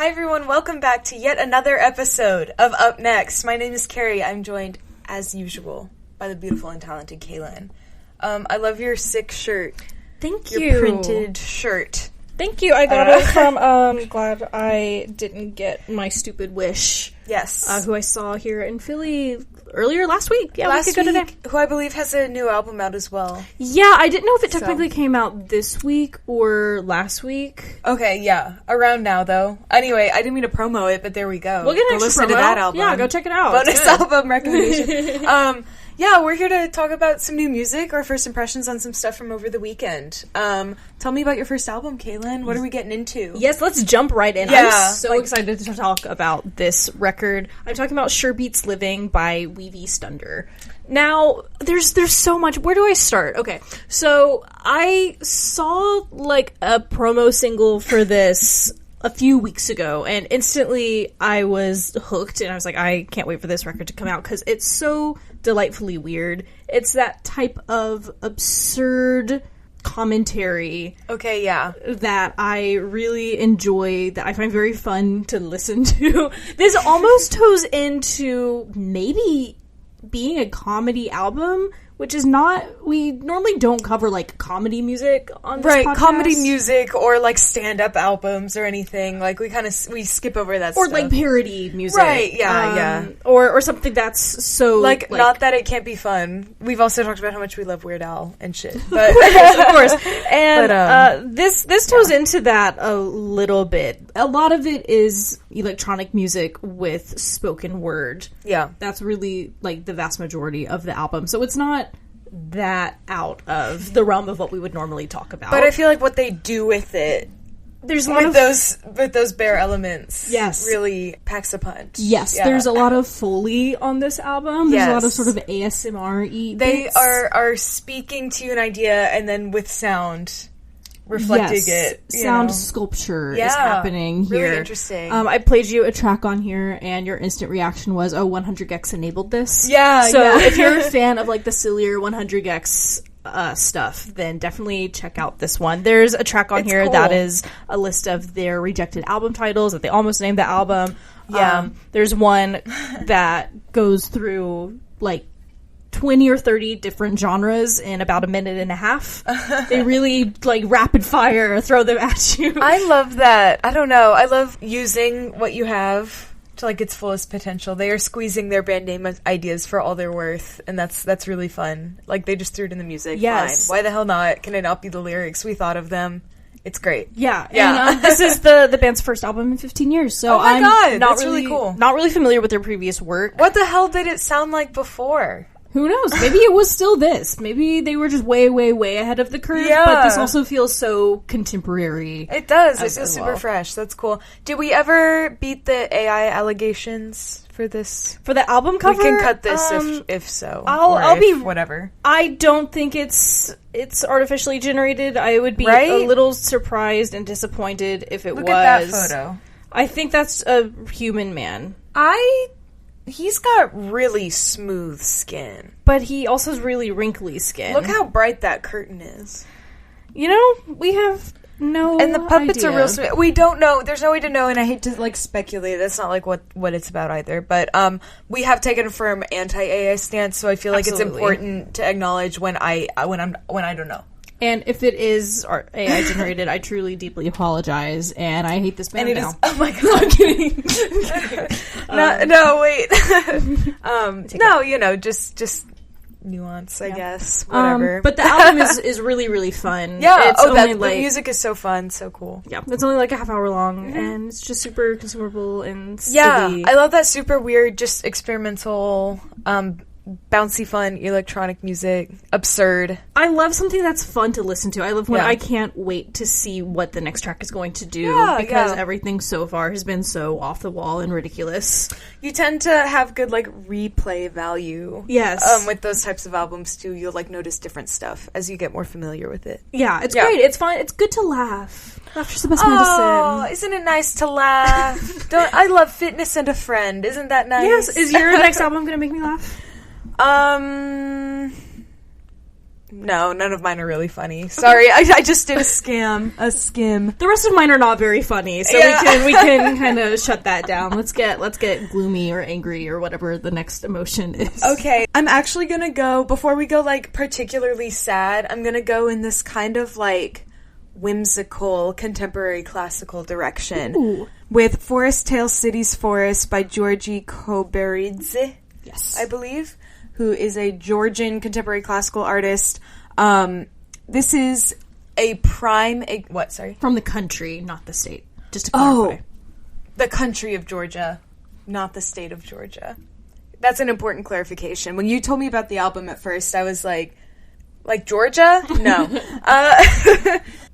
Hi everyone, welcome back to yet another episode of Up Next. My name is Carrie. I'm joined, as usual, by the beautiful and talented Kalen. I love your sick shirt. Thank you. Your printed shirt. Thank you. I got it from, glad I didn't get my stupid Wish. Yes. Who I saw here in Philly earlier last week. Yeah, last week ago today. Who I believe has a new album out as well. Yeah, I didn't know if it technically came out this week or last week. Okay, yeah. Around now, though. Anyway, I didn't mean to promo it, but there we go. We'll get an go extra listen to that album. Yeah, go check it out. Bonus album recommendation. Yeah, we're here to talk about some new music, our first impressions on some stuff from over the weekend. Tell me about your first album, Kalen. What are we getting into? Yes, let's jump right in. Yeah, I'm so excited to talk about this record. I'm talking about Sure Beats Living by Wevie Stonder. Now, there's so much. Where do I start? Okay, so I saw, like, a promo single for this a few weeks ago, and instantly I was hooked, and I was like, I can't wait for this record to come out, because it's so delightfully weird. It's that type of absurd commentary. Okay, yeah. That I really enjoy, that I find very fun to listen to. This almost toes into maybe being a comedy album, which is not, we normally don't cover, like, comedy music on this podcast. Comedy music or, like, stand-up albums or anything. Like, we skip over that stuff. Or, like, parody music. Right, yeah. Or something that's so... Like, not that it can't be fun. We've also talked about how much we love Weird Al and shit. But of course. And this toes into that a little bit. A lot of it is electronic music with spoken word. Yeah. That's really, like, the vast majority of the album. So it's not that out of the realm of what we would normally talk about. But I feel like what they do with it, there's with those bare elements, yes, really packs a punch. Yes, yeah. There's a lot of Foley on this album. There's a lot of sort of ASMR-y They bits. are speaking to an idea and then with sound reflecting it. Sound sculpture is happening here. Really interesting. I played you a track on here, and your instant reaction was, "Oh, 100 gecs enabled this." Yeah. So if you're a fan of, like, the sillier 100 gecs stuff, then definitely check out this one. There's a track on here that is a list of their rejected album titles that they almost named the album. Yeah. There's one that goes through, like, 20 or 30 different genres in about a minute and a half. They really, like, rapid fire throw them at you. I love that. I don't know. I love using what you have to, like, its fullest potential. They are squeezing their band name ideas for all they're worth, and that's really fun. Like, they just threw it in the music. Yes. Fine. Why the hell not? Can it not be the lyrics? We thought of them. It's great. Yeah. And this is the band's first album in 15 years, so God, not that's really cool. Not really familiar with their previous work. What the hell did it sound like before? Who knows? Maybe it was still this. Maybe they were just way, way, way ahead of the curve, but this also feels so contemporary. It does. It feels super fresh. That's cool. Did we ever beat the AI allegations for this? For the album cover? We can cut this if so. I'll be whatever. I don't think it's artificially generated. I would be right? a little surprised and disappointed if it was. Look at that photo. I think that's a human man. He's got really smooth skin. But he also has really wrinkly skin. Look how bright that curtain is. You know, we have no And the puppets idea. are real smooth. We don't know. There's no way to know, and I hate to, like, speculate. That's not, like, what it's about either. But we have taken a firm anti-AI stance, so I feel like it's important to acknowledge when I don't know. And if it is AI generated, I truly deeply apologize, and I hate this band and it now. Is, oh my god! I'm kidding. No, wait. No, you know, just nuance, I guess. Whatever. But the album is really, really fun. Yeah. It's the music is so fun, so cool. Yeah. It's only like a half hour long, and it's just super consumable and silly. Yeah, I love that super weird, just experimental, bouncy, fun electronic music. Absurd. I love something that's fun to listen to. I love when I can't wait to see what the next track is going to do because everything so far has been so off the wall and ridiculous. You tend to have good, like, replay value. Yes. With those types of albums too, you'll, like, notice different stuff as you get more familiar with it. Yeah, it's great. It's fun. It's good to laugh. Laughter's the best medicine. Oh, isn't it nice to laugh? I love Fitness and a Friend. Isn't that nice? Yes. Is your next album going to make me laugh? No, none of mine are really funny. Sorry, I just did a skim. The rest of mine are not very funny, so we can kind of shut that down. Let's get gloomy or angry or whatever the next emotion is. Okay, I'm actually gonna go, before we go, like, particularly sad, I'm gonna go in this kind of, like, whimsical, contemporary classical direction. Ooh. With Forest Tale City's Forest by Georgi Koberidze, yes, I believe, who is a Georgian contemporary classical artist. This is a prime... what, sorry? From the country, not the state. Just to clarify. Oh, the country of Georgia, not the state of Georgia. That's an important clarification. When you told me about the album at first, I was like Georgia? No.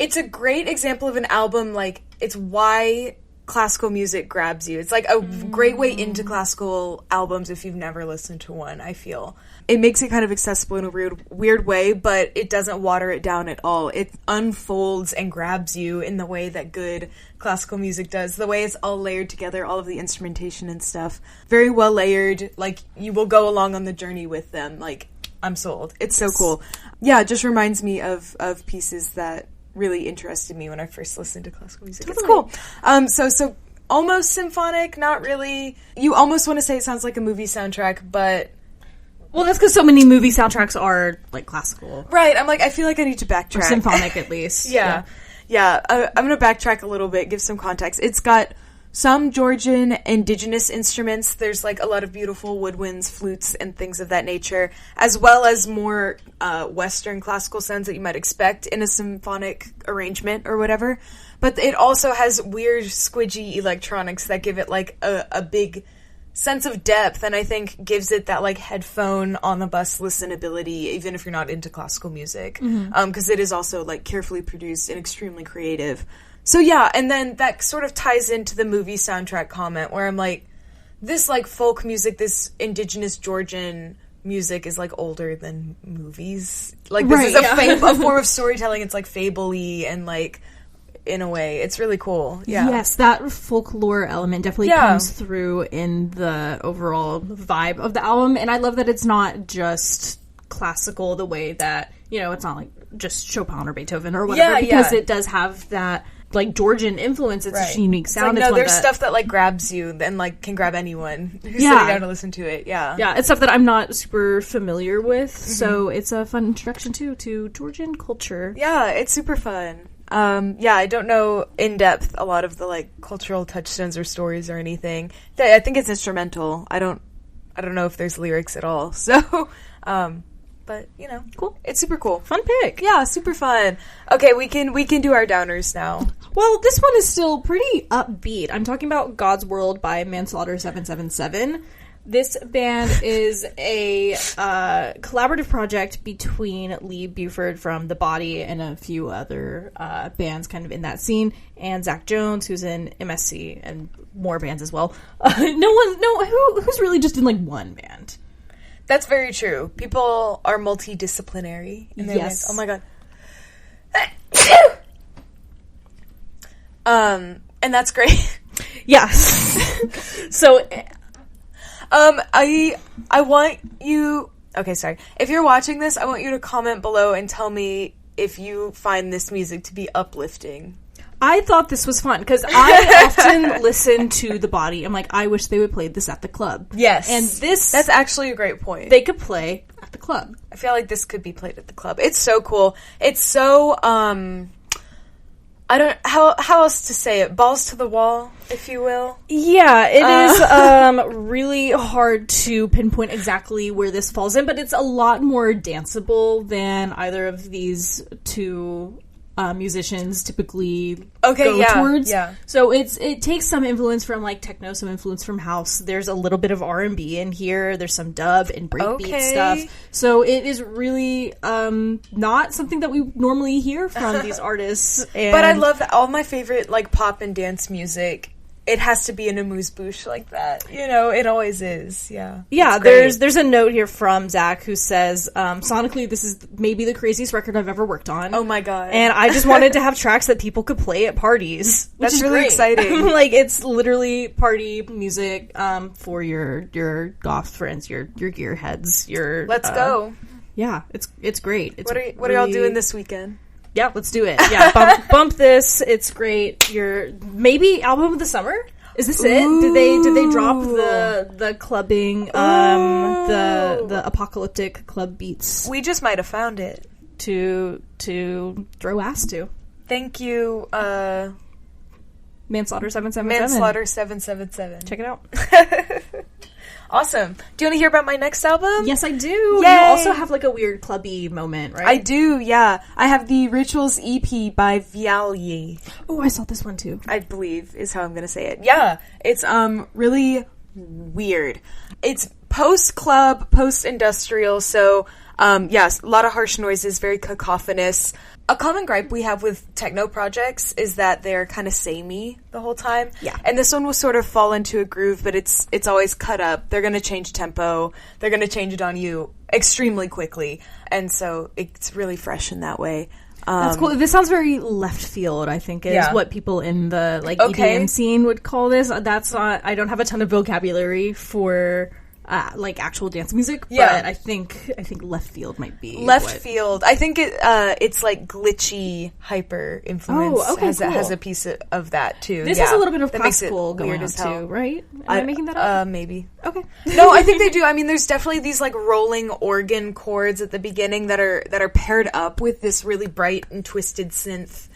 It's a great example of an album, like, it's why classical music grabs you. It's like a great way into classical albums if you've never listened to one, I feel. It makes it kind of accessible in a weird way, but it doesn't water it down at all. It unfolds and grabs you in the way that good classical music does. The way it's all layered together, all of the instrumentation and stuff. Very well layered. Like, you will go along on the journey with them. Like, I'm sold. It's so cool. Yeah, it just reminds me of pieces that really interested me when I first listened to classical music. Totally. It's cool. So almost symphonic, not really. You almost want to say it sounds like a movie soundtrack, but... Well, that's because so many movie soundtracks are, like, classical. Right, I feel like I need to backtrack. Or symphonic, at least. Yeah. I'm going to backtrack a little bit, give some context. It's got some Georgian indigenous instruments. There's, like, a lot of beautiful woodwinds, flutes, and things of that nature, as well as more Western classical sounds that you might expect in a symphonic arrangement or whatever. But it also has weird, squidgy electronics that give it, like, a big sense of depth, and I think gives it that, like, headphone on the bus listenability, even if you're not into classical music. Because it is also, like, carefully produced and extremely creative. So yeah, and then that sort of ties into the movie soundtrack comment where I'm like, this, like, folk music, this indigenous Georgian music is, like, older than movies. Like, this is a form of storytelling. It's, like, fable-y and, like, in a way. It's really cool. Yeah. Yes, that folklore element definitely comes through in the overall vibe of the album. And I love that it's not just classical the way that, you know, it's not, like, just Chopin or Beethoven or whatever. Because it does have that, like, Georgian influence. It's a unique sound. It's like, there's stuff that, like, grabs you and, like, can grab anyone who's sitting down to listen to it. Yeah, it's stuff that I'm not super familiar with, so it's a fun introduction to Georgian culture. Yeah, it's super fun. I don't know in depth a lot of the, like, cultural touchstones or stories or anything. I think it's instrumental. I don't know if there's lyrics at all. So, but, you know, cool. It's super cool. Fun pick. Yeah, super fun. Okay, we can do our downers now. Well, this one is still pretty upbeat. I'm talking about God's World by Manslaughter 777. This band is a collaborative project between Lee Buford from The Body and a few other bands kind of in that scene, and Zach Jones, who's in MSC and more bands as well. Who's really just in, like, one band. That's very true. People are multidisciplinary in their bands. Oh my god. And that's great. Yes. So... I want you... Okay, sorry. If you're watching this, I want you to comment below and tell me if you find this music to be uplifting. I thought this was fun, because I often listen to The Body. I'm like, I wish they would play this at the club. Yes. And that's actually a great point. They could play at the club. I feel like this could be played at the club. It's so cool. It's so, how else to say it? Balls to the wall, if you will. Yeah, it is really hard to pinpoint exactly where this falls in, but it's a lot more danceable than either of these two musicians typically go towards. Yeah. So it takes some influence from, like, techno, some influence from house. There's a little bit of R&B in here. There's some dub and breakbeat stuff. So it is really not something that we normally hear from these artists. But I love that all my favorite, like, pop and dance music, it has to be an amuse-bouche like that. You know, it always is. Yeah. Yeah, there's a note here from Zach who says, sonically, this is maybe the craziest record I've ever worked on. Oh my god. And I just wanted to have tracks that people could play at parties. That's really exciting. Like, it's literally party music for your goth friends, your gearheads, your... Let's go. Yeah, it's great. It's what are y'all doing this weekend? Yeah, let's do it. Yeah, bump this. It's great. Your maybe album of the summer. Is this it? Did they drop the clubbing the apocalyptic club beats? We just might have found it to throw ass to. Thank you, Manslaughter 777. Manslaughter 777. Check it out. Awesome. Do you want to hear about my next album? Yes, I do. Yay! You also have like a weird clubby moment, right? I do, yeah. I have the Rituals EP by vyaliyy. Oh, I saw this one too. I believe is how I'm going to say it. Yeah. It's really weird. It's post-club, post-industrial, so yes, a lot of harsh noises, very cacophonous. A common gripe we have with techno projects is that they're kind of samey the whole time. Yeah. And this one will sort of fall into a groove, but it's always cut up. They're going to change tempo. They're going to change it on you extremely quickly. And so it's really fresh in that way. That's cool. This sounds very left field, I think, is what people in the EDM scene would call this. That's not, I don't have a ton of vocabulary for actual dance music, but I think left field might be left field. I think it's like glitchy hyper influence. Oh, okay, has a piece of that too. This has a little bit of classical going on too, right? Am I making that up? Maybe. Okay. No, I think they do. I mean, there's definitely these like rolling organ chords at the beginning that are paired up with this really bright and twisted synth.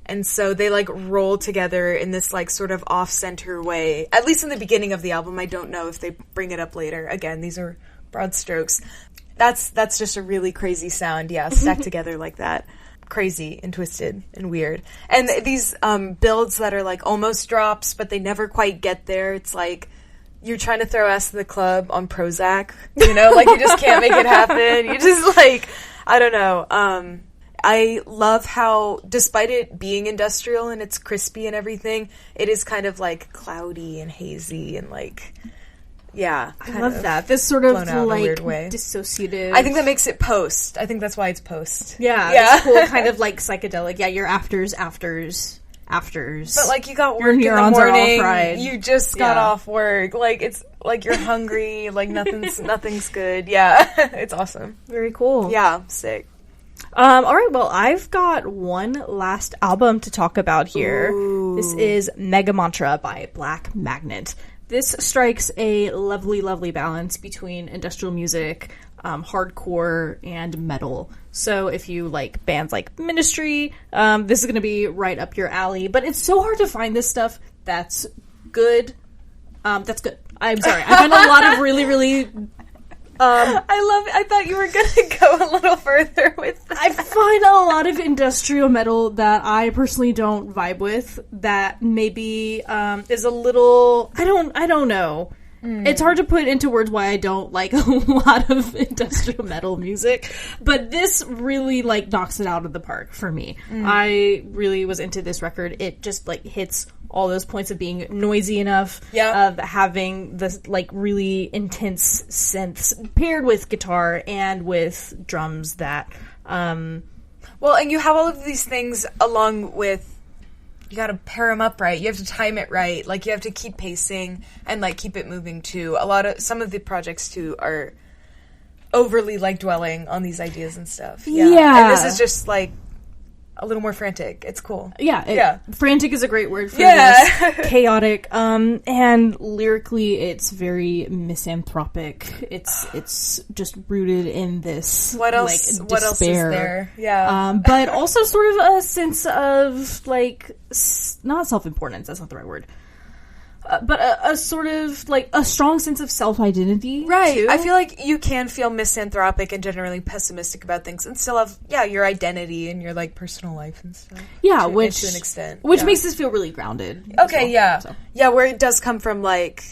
And so they like roll together in this like sort of off-center way. At least in the beginning of the album. I don't know if they bring it up later. Again, these are broad strokes. That's just a really crazy sound, stacked together like that. Crazy and twisted and weird. And these builds that are like almost drops, but they never quite get there. It's like you're trying to throw ass to the club on Prozac, you know? Like you just can't make it happen. You just like, I don't know. I love how, despite it being industrial and it's crispy and everything, it is kind of, like, cloudy and hazy and, like, I love that. This sort of, like, weird way. Dissociative. I think that makes it post. I think that's why it's post. Yeah. This cool kind of, like, psychedelic. Yeah, your afters. But, like, you got work in the morning. You just got off work. Like, it's, like, you're hungry. Like, nothing's good. Yeah. It's awesome. Very cool. Yeah. Sick. All right, well, I've got one last album to talk about here. Ooh. This is Megamantra by Black Magnet. This strikes a lovely, lovely balance between industrial music, hardcore, and metal. So if you like bands like Ministry, this is going to be right up your alley. But it's so hard to find this stuff that's good. That's good. I'm sorry. I find a lot of really, really... I love it. I thought you were going to go a little further with that. I find a lot of industrial metal that I personally don't vibe with, that maybe is a little... I don't know. It's hard to put into words why I don't like a lot of industrial metal music, but this really like knocks it out of the park for me. I really was into this record. It just like hits all those points of being noisy enough, of having this like really intense synths paired with guitar and with drums that well, and you have all of these things along with, you gotta pair them up right. You have to time it right. Like, you have to keep pacing and, like, keep it moving, too. Some of the projects, too, are overly, like, dwelling on these ideas and stuff. Yeah. And this is just, like, a little more frantic. It's cool. Yeah. Frantic is a great word for this. Chaotic. And lyrically, it's very misanthropic. It's just rooted in this, what else? Like, what else is there? Yeah. But also sort of a sense of, like, not self-importance, that's not the right word. But a sort of, like, a strong sense of self-identity, right, too. I feel like you can feel misanthropic and generally pessimistic about things and still have, your identity and your, like, personal life and stuff. Yeah, to an extent. Which makes this feel really grounded. Okay, Yeah, where it does come from, like,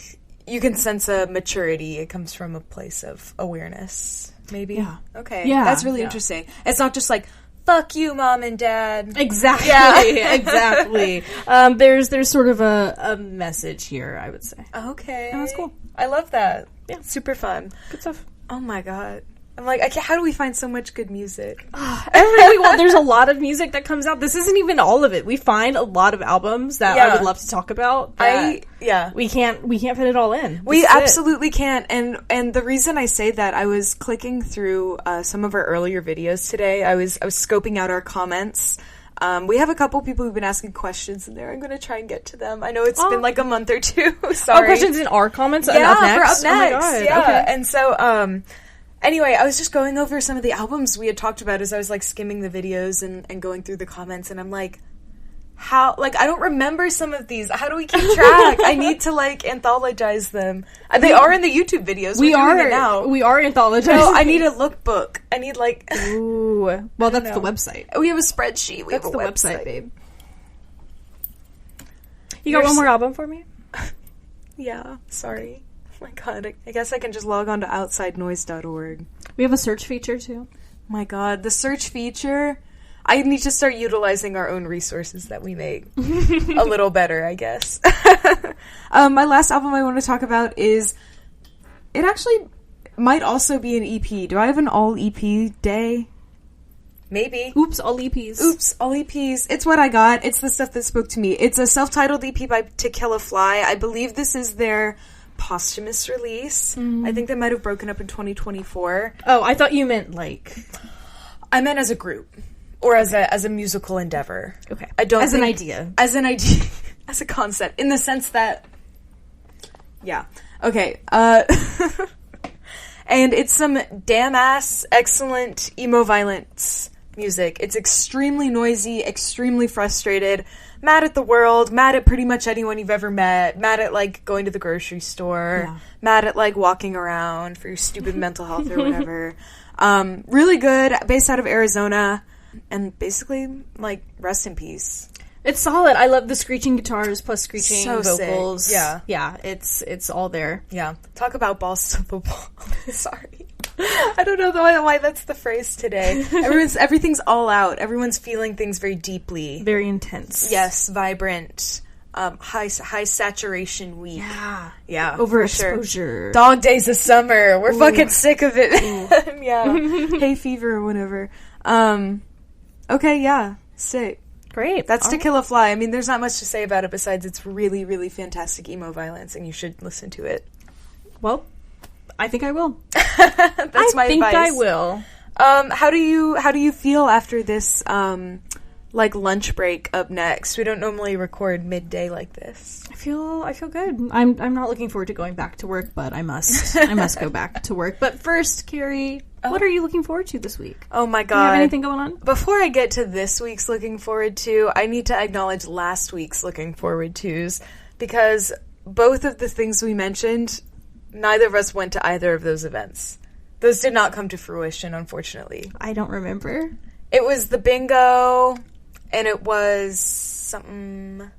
you can sense a maturity. It comes from a place of awareness, maybe? Yeah. Okay. Yeah. That's really interesting. It's not just, like, fuck you, mom and dad. Exactly. Yeah. Exactly. There's sort of a message here, I would say. Okay. And that's cool. I love that. Yeah. Super fun. Good stuff. Oh my god. I'm like, how do we find so much good music? Every week, well, there's a lot of music that comes out. This isn't even all of it. We find a lot of albums that I would love to talk about. We can't fit it all in. We absolutely can't. And the reason I say that, I was clicking through some of our earlier videos today. I was scoping out our comments. We have a couple people who've been asking questions in there. I'm going to try and get to them. I know it's been like a month or two. Sorry. Questions in our comments? Yeah, up next? we're up next. Oh my God. Yeah. Okay. And so, anyway, I was just going over some of the albums we had talked about as I was, like, skimming the videos and going through the comments, and I'm like, how, like, I don't remember some of these. How do we keep track? I need to, like, anthologize them. They are in the YouTube videos. We are doing it now. We are anthologizing. No, I need a lookbook. I need, like... Ooh. Well, that's the website. We have a spreadsheet. That's the website, babe. You got one more album for me? Yeah, sorry. Oh my God, I guess I can just log on to outsidenoise.org. We have a search feature, too. My God, the search feature... I need to start utilizing our own resources that we make a little better, I guess. My last album I want to talk about is... It actually might also be an EP. Do I have an all EP day? Maybe. Oops, all EPs. Oops, all EPs. It's what I got. It's the stuff that spoke to me. It's a self-titled EP by Tokillafly. I believe this is their posthumous release. I think they might have broken up in 2024. Oh, I thought you meant, like... I meant as a group. Or as a musical endeavor. Okay. I don't As an idea. As an idea. As a concept. In the sense that... Yeah. Okay. And it's some damn-ass, excellent emo violence music. It's extremely noisy, extremely frustrated, mad at the world, mad at pretty much anyone you've ever met, mad at, like, going to the grocery store, mad at, like, walking around for your stupid mental health or whatever. Really good, based out of Arizona. And basically, like, rest in peace. It's solid. I love the screeching guitars plus screeching vocals. Sick. Yeah. Yeah, it's all there. Yeah. Talk about balls to the wall. Sorry. I don't know why that's the phrase today. Everything's all out. Everyone's feeling things very deeply. Very intense. Yes, vibrant. High saturation week. Yeah. Yeah. Overexposure. Sure. Dog days of summer. We're fucking sick of it. Yeah. Hay fever or whatever. Okay, yeah. Sick. Great. That's Tokillafly. I mean, there's not much to say about it besides it's really, really fantastic emo violence, and you should listen to it. Well, I think I will. That's my advice. I think I will. How do you feel after this, like, lunch break up next? We don't normally record midday like this. I feel good. I'm not looking forward to going back to work, but I must go back to work. But first, Carrie, what are you looking forward to this week? Oh my God. Do you have anything going on? Before I get to this week's looking forward to, I need to acknowledge last week's looking forward to's, because both of the things we mentioned, neither of us went to either of those events. Those did not come to fruition, unfortunately. I don't remember. It was the bingo, and it was something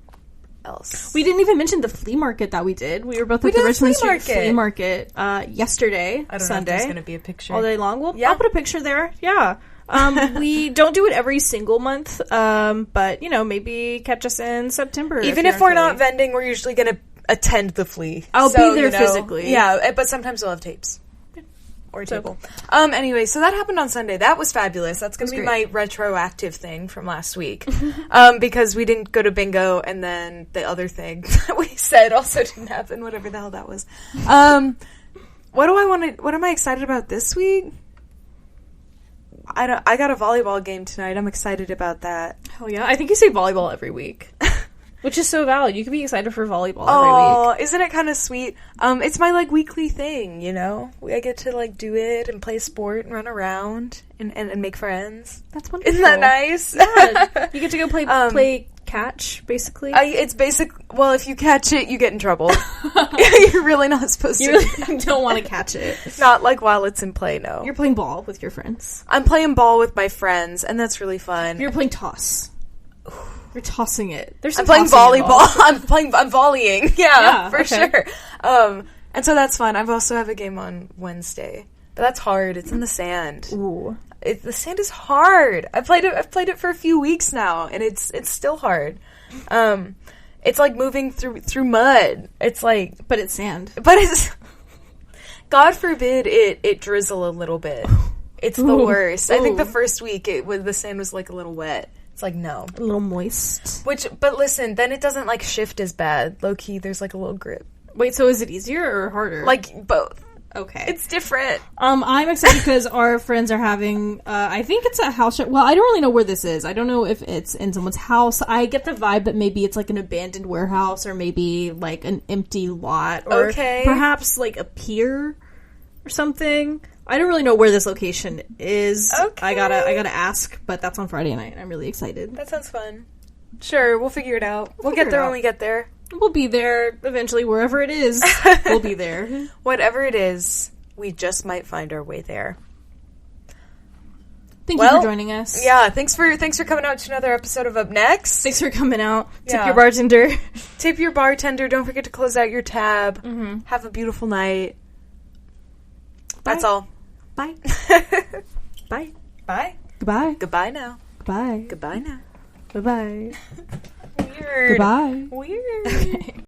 else. We didn't even mention the flea market that we did. We were both at the Richmond Street Flea Market yesterday, I don't Sunday. know if there's going to be a picture. All day long? Well, I'll put a picture there. Yeah. We don't do it every single month, but, you know, maybe catch us in September. Even if we're not vending, we're usually going to attend the flea. I'll be there physically. Yeah, but sometimes we'll have tapes. Or a table. Anyway, so that happened on Sunday. That was fabulous. That's going to be my retroactive thing from last week. Because we didn't go to bingo, and then the other thing that we said also didn't happen, whatever the hell that was. What am I excited about this week? I got a volleyball game tonight. I'm excited about that. Hell yeah. I think you say volleyball every week. Which is so valid. You can be excited for volleyball every week. Oh, isn't it kind of sweet? It's my, like, weekly thing, you know? I get to, like, do it and play sport and run around and make friends. That's wonderful. Isn't that nice? Yeah. You get to go play catch, basically. It's basic. Well, if you catch it, you get in trouble. You're really not supposed to. You really don't want to catch it. Not, like, while it's in play, no. You're playing ball with your friends. I'm playing ball with my friends, and that's really fun. You're playing toss. You're tossing it. I'm playing volleyball. I'm volleying. Yeah, for sure. And so that's fun. I also have a game on Wednesday, but that's hard. It's in the sand. Ooh, the sand is hard. I've played it for a few weeks now, and it's still hard. It's like moving through mud. It's like, but it's sand. But it's, God forbid it drizzle a little bit. It's the worst. I think the first week the sand was like a little wet. It's like, no. A little moist. But listen, then it doesn't like shift as bad. Low key, there's like a little grip. Wait, so is it easier or harder? Like both. Okay. It's different. I'm excited because our friends are having, I think it's a house show. Well, I don't really know where this is. I don't know if it's in someone's house. I get the vibe that maybe it's like an abandoned warehouse or maybe like an empty lot or perhaps like a pier or something. I don't really know where this location is. Okay. I gotta ask, but that's on Friday night. I'm really excited. That sounds fun. Sure, we'll figure it out. We'll get there when we get there. We'll be there eventually, wherever it is. We'll be there. Whatever it is, we just might find our way there. Thank you for joining us. Yeah, thanks for coming out to another episode of Up Next. Thanks for coming out. Tip your bartender. Tip your bartender. Don't forget to close out your tab. Mm-hmm. Have a beautiful night. Bye. That's all. Bye. Bye. Bye. Goodbye. Goodbye now. Goodbye. Goodbye now. Bye-bye. Weird. Goodbye. Weird.